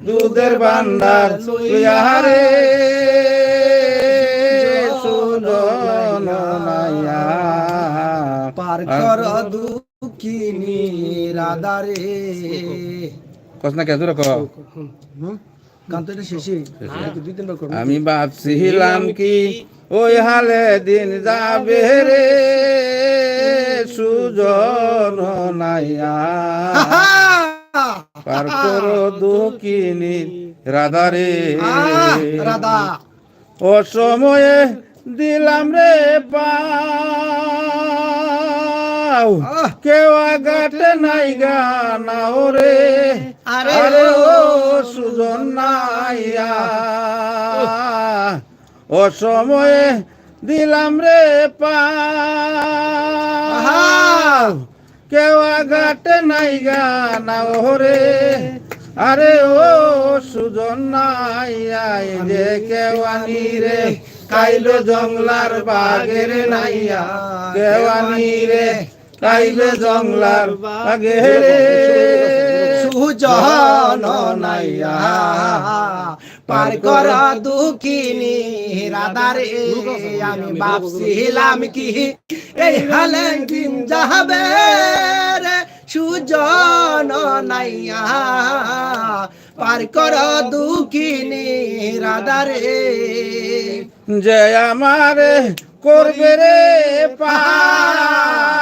দুধের ভান্ডার লইয়া রে সুজন নাইয়া পার কর দুঃখিনী রাধারে কস না কেজুর কো কান্তটা শেষে দুই তিনবার করব আমি ভাবছিলাম কি ওই হালে দিন যাবে রে সুজন নাইয়া পার করো দুঃখিনী রাধারে রাধা ও সময়ে দিলাম রে পাও কেউ আগাতে নাই গানাও রে আরে ও সুজন নাইয়া ও সময়ে দিলাম রে পাও কেউ আগাতে নাই গানাও রে আরে ও সুজন নাইয়া যে কেওয়ানি রে কাইলো জংলার বাগের নাইয়া কেওয়ানি রে কাইলো জংলার বাগের সুজন নাইয়া পার কর দুঃখিনী রাধারে আমি ভাবছিলাম কি এই হালে দিন যাবে রে সুজন নাইয়া পার কর দুঃখিনী রাধারে যে আমারে করবে রে পার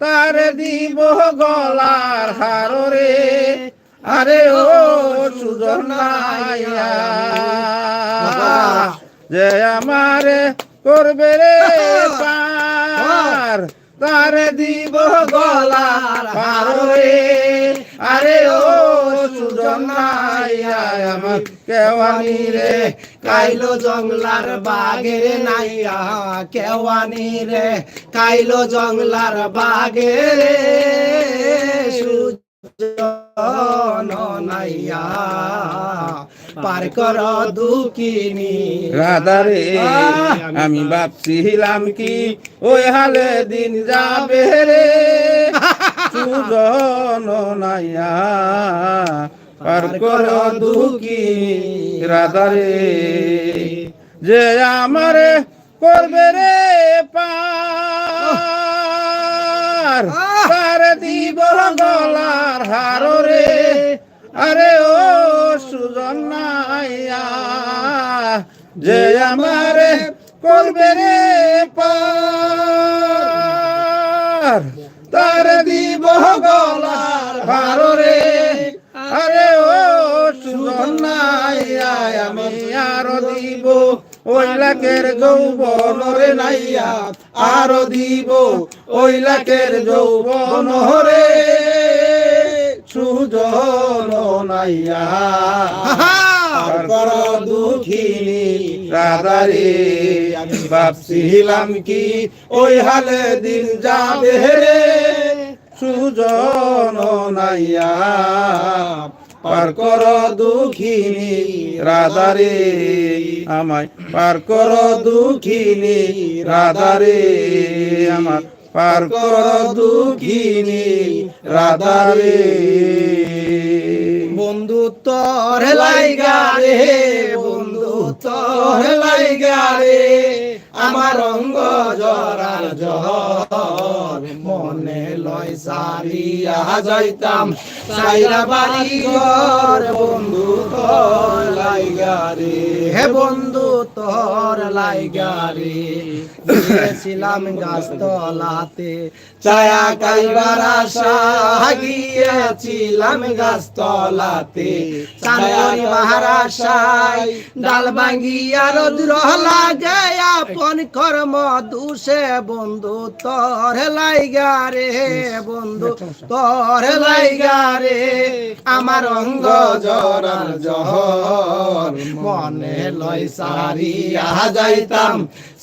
তার দিব গলার হার রে আরে ও সুজন নাইয়া যে আমারে করবে রে পার তার দিব গলার হার রে আরে ও সুজন নাইয়া আমার কেওয়ানি রে কাইলো জংলার বাগের নাইয়া কেওয়ানি রে কাইলো জংলার বাগের সুজন নাইয়া পার কর দুঃখিনী রাধারে আমি ভাবছিলাম কি ওই হালে দিন যাবে রে সুজন নাইয়া পার কর দুঃখিনী রাধারে যে আমারে করবে রে পার তার দিব গলার হার রে আরে ও সুজন নাইয়া যে আমারে করবে রে পার তার দিব গলার হার রে আরে ও সুজন নাইয়া আমি আরো দিব ওই লাখের যৌবন রে নাইয়া আরো দিব ওই লাখের যৌবন রে সুজন নাইয়া পার কর দুঃখিনী রাধারে আমি ভাবছিলাম কি ওই হালে দিন যাবে রে সুজন নাইয়া পার কর দুঃখিনী রাধারে আমায় পার কর দুঃখিনী রাধারে আমার পার কর দুঃখিনী রাধারে বন্ধু তোর লাইগা রে বন্ধু তোর লাইগা রে আমার অঙ্গ জরার জহর মনে লয় সারিয়া যাইতাম সাইরা বাড়ি ঘর বন্ধু তোর লাইগা রে হে বন্ধু তোর লাইগা রে গিয়েছিলাম গাছতলাতে ছায়া কাইবার আশা গিয়েছিলাম গাছতলাতে চাঁদনি বাহার আশায় ডাল ভাঙ্গিয়া রৌদ্র লাগে আপন কর্ম দুষে বন্ধু তোর লাইগা রে বন্ধু তোর লাইগা রে আমার অঙ্গ জরার জহর মনে লয় সারিয়া যাইতাম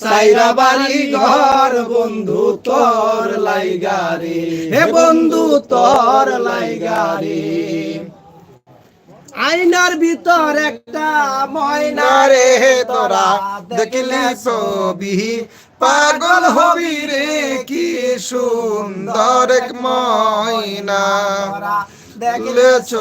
সাইরা বাড়ি ঘর বন্ধু তোর লাইগা রে হে বন্ধু তোর লাইগা রে আইনার ভিতর একটা ময়না রে তোরা দেখলি ছবি পাগল হবি রে কি সুন্দর এক ময়না দেখলেছ